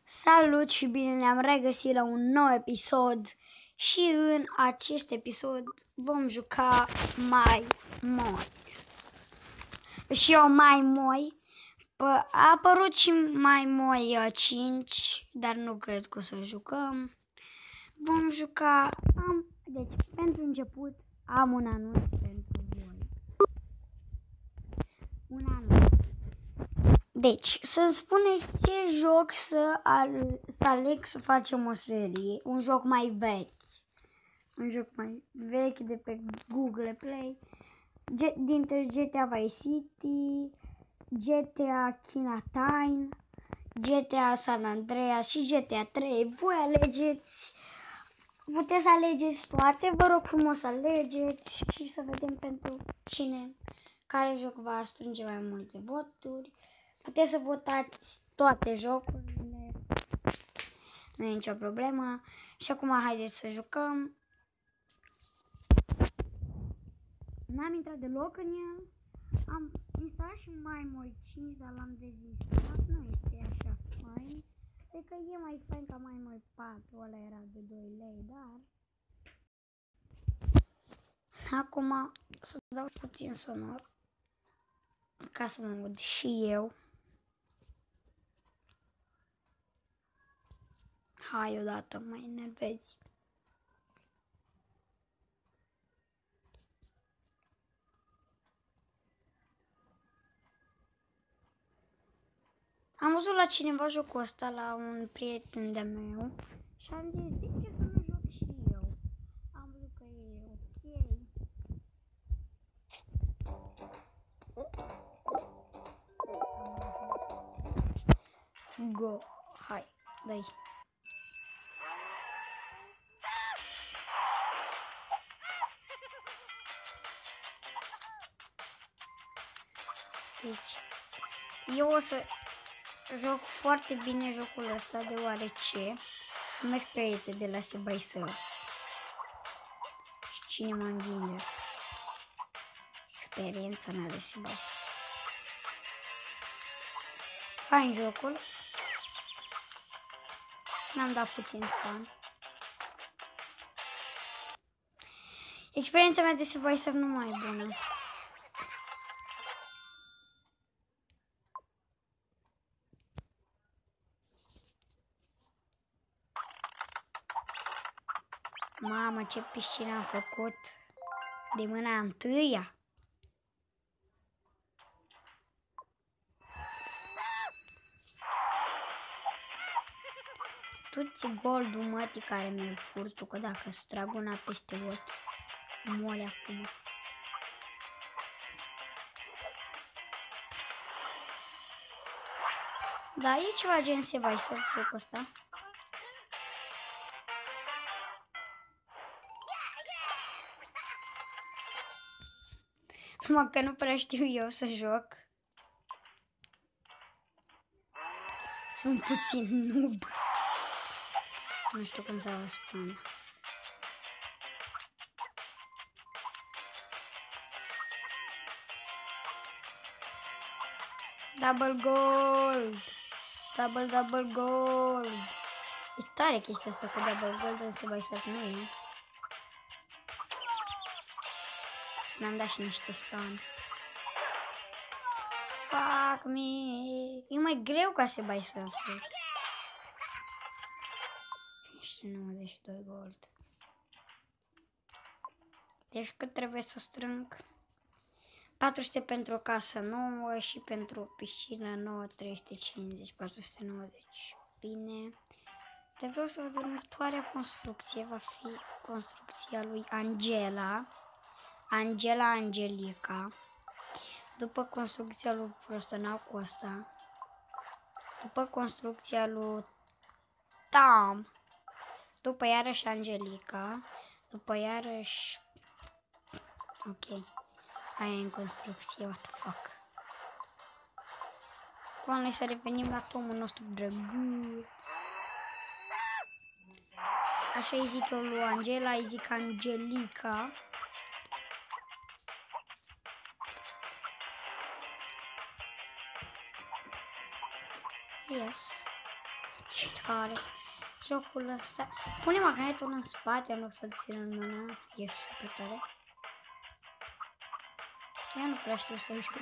Salut și bine ne-am regăsit la un nou episod și în acest episod vom juca Mai Moi. Și eu Mai Moi. A apărut și Mai Moi 5, dar nu cred că o să jucăm. Vom juca... Deci, pentru început, am un anunț pentru voi. Un anunț. Deci, să-mi spuneți ce joc să aleg să facem o serie. Un joc mai vechi. Un joc mai vechi de pe Google Play. Dintre GTA Vice City, GTA China Time, GTA San Andreas și GTA 3. Voi alegeți. Puteți să alegeți toate. Vă rog frumos să alegeți și să vedem pentru cine, care joc va strânge mai multe voturi. Puteți să votați toate jocurile, nu e nicio problemă. Și acum haideți să jucăm. N-am intrat deloc în el. Am instalat și Mai Moi 5, dar l-am dezistat. Nu este așa fain. Cred că e mai fain ca Mai Moi 4, ăla era de 2 lei, dar... Acum să dau puțin sonor, ca să mă aud și eu. Hai odată, mă enervezi. Am văzut la cineva jocul ăsta, la un prieten de meu și am zis, de ce să nu joc și eu? Am văzut că e ok. Go, hai, dai. Deci, eu o să joc foarte bine jocul ăsta, deoarece am experiențe de la Step by Step. Și cine mă învinge? Experiența mea de Step by Step. Fain jocul. Mi-am dat puțin spam. Experiența mea de Step by Step nu mai e bună. Mamă, ce piscină am făcut de mâna întâia. Tu-ți goldul, mătii, care mi-l furi tu, că dacă-ți trag una peste ochi, mori acum. Da, e ceva gen Step by Step jocul ăsta. Numai că nu prea știu eu să joc. Sunt puțin noob. Nu știu cum să vă spun. Double gold! Double gold! E tare chestia asta cu double gold, în Step by Step nu e. Mi-am dat și niște stun. Fuck me! E mai greu ca Step by Step. 92 gold. Deci cât trebuie să strâng? 400 pentru o casă nouă și pentru o piscină nouă 350, 490. Bine. Dar vreau să văd următoarea construcție. Va fi construcția lui Angelica. După construcția lui Prostănau Costa. După construcția lui Tam. După iarăși Angelica. După iarăși... Ok. Aia e în construcție, what the fuck. Acum noi să revenim la Tomul nostru drăguț. Așa îi zic eu lui Angela, îi zic Angelica. Yes. tare. Jocul ăsta. Pune magnetul în spate în loc să-l țin în mână. E super tare. Eu nu prea știu să joc.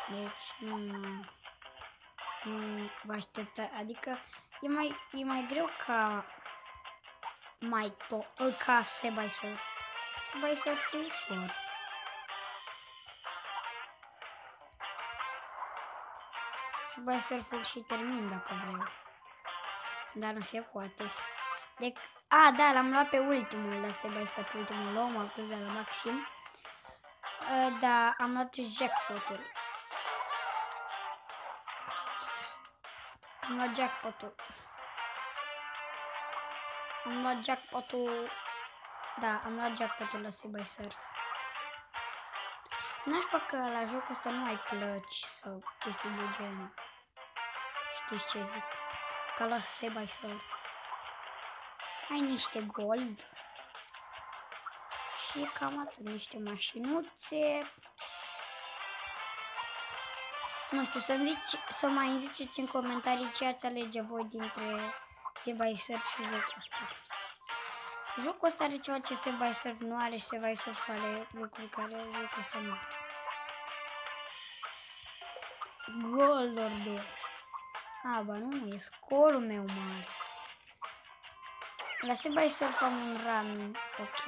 Deci nu vă aștepta. Adică e mai greu ca ca Subway Surf. Subway Surf e ușor. Subway Surf-ul și termin dacă vrei. Dar nu se poate. Da, l-am luat pe ultimul la Subway Surf, ultimul om, am pus de la maxim. Da, am luat jackpot-ul. Am luat jackpot-ul. Da, am luat jackpot-ul la Subway Surf. N-aș că la jocul ăsta nu ai plăci sau chestii de genul. Știți ce zic? Ca la Subway Surf. Ai niște gold. Și cam atât, niște mașinuțe. Nu știu, să mai ziceți în comentarii ce ați alege voi dintre Subway Surf și jocul ăsta. Jocul ăsta are ceva ce Subway Surf nu are, Subway Surf are lucruri care jocul ăsta nu are. Gold order. Ba nu, e scorul meu mare. La Subway Surf am un run ok.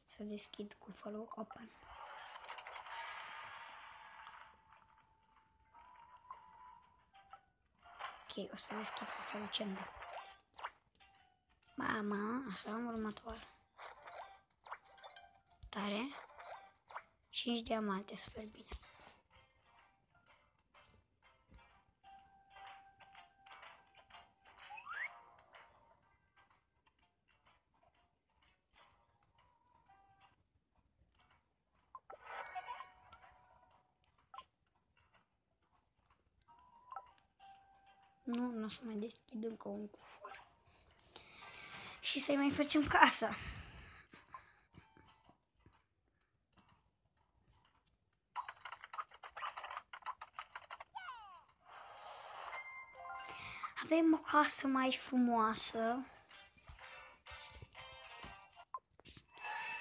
Să deschid cu follow open. Ok, o să deschid cu follow chamber. Mama, așa am următoare. Tare. 5 diamante, super bine. Nu o să mai deschid încă un cufăr. Și să-i mai facem casa. Avem o casă mai frumoasă.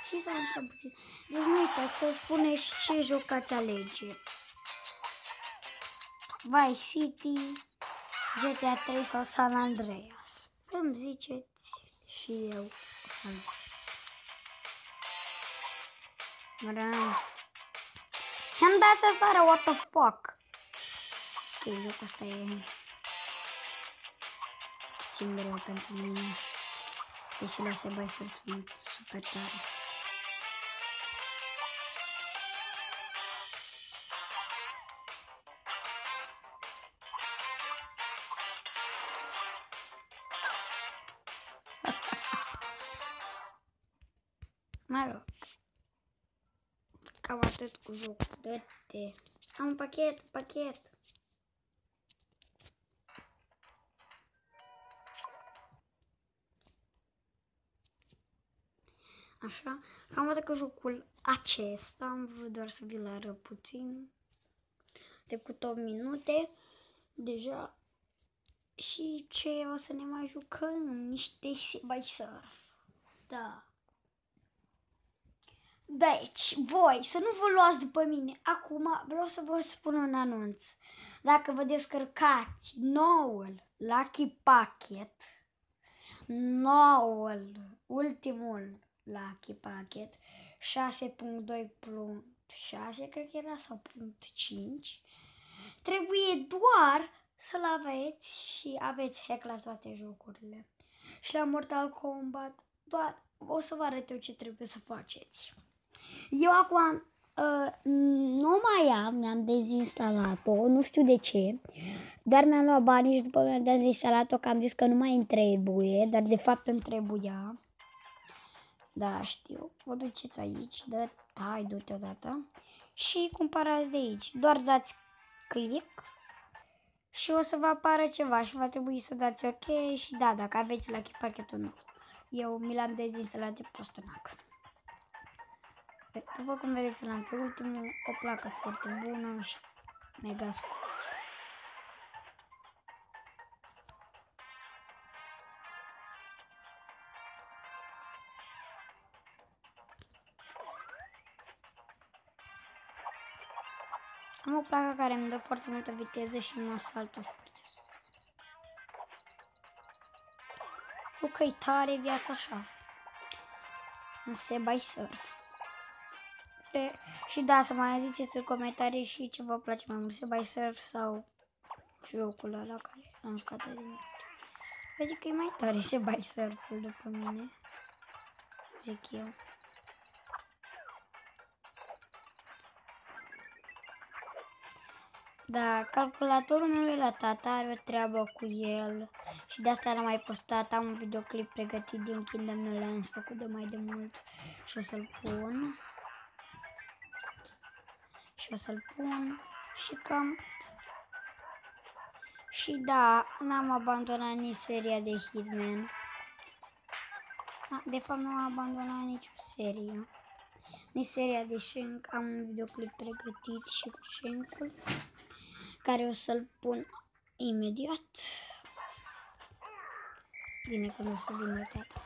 Și să așa puțin. Deci nu uitați să spuneți ce joc ați alege. Vice City, GTA 3 sau San Andreas. Îmi ziceți și eu o să i-am dat să sară, what the fuck. Ok, jocul ăsta e puțin greu pentru mine. Deși la Subway Surf sunt super tare. Mă rog. Cam atât cu jocul. Dă-te. Am un pachet. Așa. Cam atât cu jocul acesta. Am vrut doar să vi-l arăt puțin. Trecut 8 minute. Deja. Și ce o să ne mai jucăm? Niște Subway Surf. Da. Deci, voi să nu vă luați după mine. Acum vreau să vă spun un anunț. Dacă vă descărcați noul Lucky Packet, ultimul Lucky Packet 6.2.6, cred că era, sau .5, trebuie doar să-l aveți și aveți hack la toate jocurile. Și la Mortal Kombat, doar o să vă arăt eu ce trebuie să faceți. Eu acum nu mai am, mi-am dezinstalat-o, nu știu de ce, doar mi-am luat banii și după mi-am dezinstalat-o că am zis că nu mai îmi trebuie, dar de fapt îmi trebuia. Da, știu. Vă duceți aici, du-te odată și cumpărați de aici. Doar dați click și o să vă apară ceva și va trebui să dați ok și da, dacă aveți Lucky pachetul nou. Eu mi l-am dezinstalat de prostănac. După cum vedeți, l-am pe ultimul, o placă foarte bună și mega scurt. Am o placă care îmi dă foarte multă viteză și mă saltă foarte sus. Nu că-i tare viața așa. În Seba by Surf. Și da, să mai ziceți în comentarii și ce vă place mai mult, Seba by Surf sau jocul ăla care am jucat de mult. Eu zic că e mai tare Seba by Surf-ul după mine. Zic eu. Da, calculatorul meu e la tata, are o treabă cu el și de asta l-am mai postat. Am un videoclip pregătit din Kingdom No Lands făcut de mai de mult și o să-l pun. Și cam... Și da, n-am abandonat nici seria de Hitman. De fapt nu am abandonat nicio serie. Nici seria de Shank, am un videoclip pregătit și cu Shankul, care o să-l pun imediat. Bine că nu o să vină tata.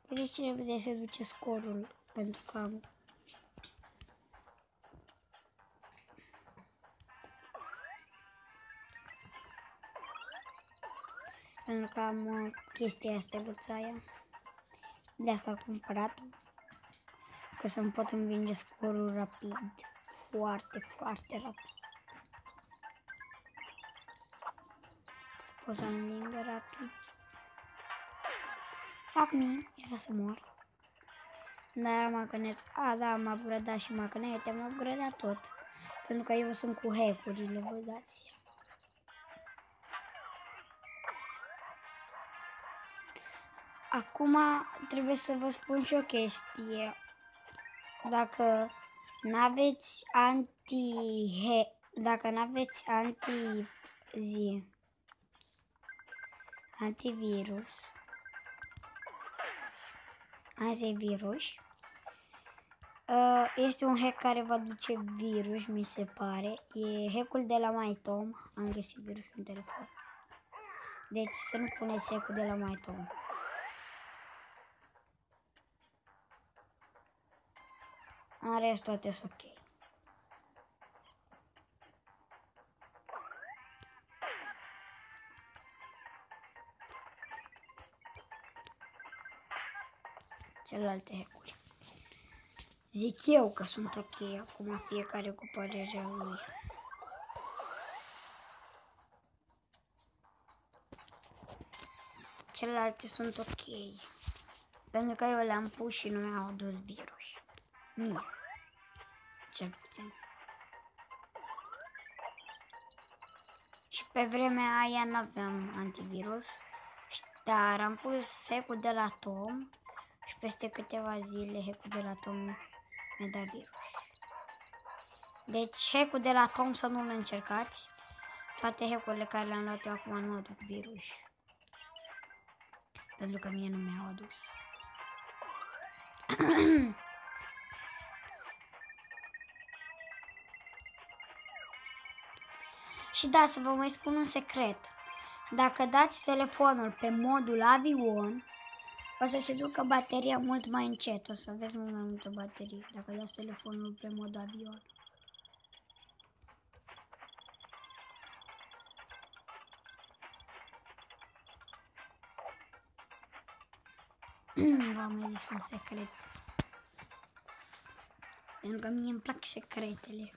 Vedeți ce repede se duce scorul, pentru că am... Pentru că am chestia asta, aia. De asta am cumpărat-o. Că să-mi pot învinge scorul rapid. Foarte, foarte rapid. Să pot să învingă rapid. Fac mie, era să mor. Dar magnet, da, am upgradat și magnete, am upgradat tot. Pentru că eu sunt cu hack-urile, vă dați seama. Acum trebuie să vă spun și o chestie. Dacă n-aveți antivirus, este un hack care vă duce virus, mi se pare. E hack-ul de la MyTom. Am găsit virusul în telefon. Deci să nu puneți hack-ul de la MyTom. În rest toate sunt ok. Celelalte hack-uri. Zic eu că sunt ok, acum fiecare cu părerea lui. Celelalte sunt ok. Pentru că eu le-am pus și nu mi-au adus virus. Mie. Cel puțin. Și pe vremea aia nu aveam antivirus. Dar am pus hack-ul de la Tom. Și peste câteva zile hack-ul de la Tom mi-a dat virus. Deci hack-ul de la Tom să nu-l încercați. Toate hack-urile care le-am luat eu acum nu aduc virus. Pentru că mie nu mi-au adus. Și da, să vă mai spun un secret. Dacă dați telefonul pe modul avion, o să se ducă bateria mult mai încet. O să aveți mult mai multă baterie dacă dați telefonul pe mod avion. V-am mai zis un secret. Pentru că mie îmi plac secretele.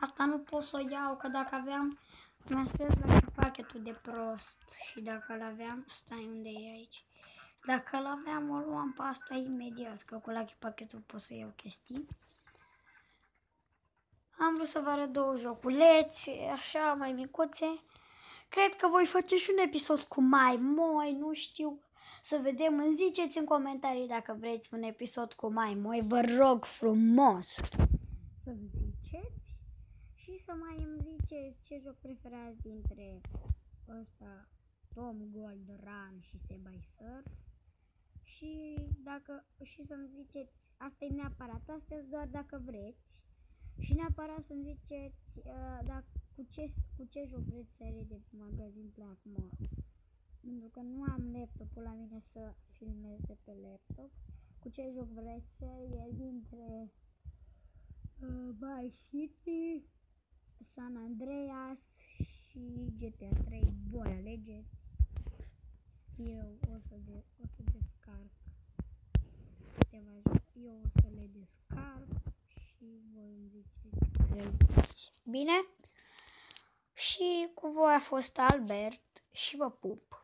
Asta nu pot să o iau, că dacă aveam, mi-am scris la pachetul de prost. Și dacă l-aveam, stai unde e aici. Dacă l-aveam, o luam pe asta imediat, că cu Lucky pachetul pot să iau chestii. Am vrut să vă arăt două joculeți, așa, mai micuțe. Cred că voi face și un episod cu mai moi, nu știu. Să vedem, îmi ziceți în comentarii dacă vreți un episod cu mai moi, vă rog frumos să-mi ziceți și să mai îmi ziceți ce joc preferați dintre ăsta, Tom Gold Run și Subway Surf și să-mi ziceți, asta e neapărat, astea doar dacă vreți și neapărat să-mi ziceți cu ce joc vreți serie de magazin Black Mall. Pentru că nu am laptopul la mine să filmez de pe laptop. Cu ce joc vreți serie dintre Vice City, San Andreas și GTA 3. Voi alegeți. Eu o să descarc câteva joc. Eu o să le descarc și voi îmi ziceți care bine? Și cu voi a fost Albert și vă pup.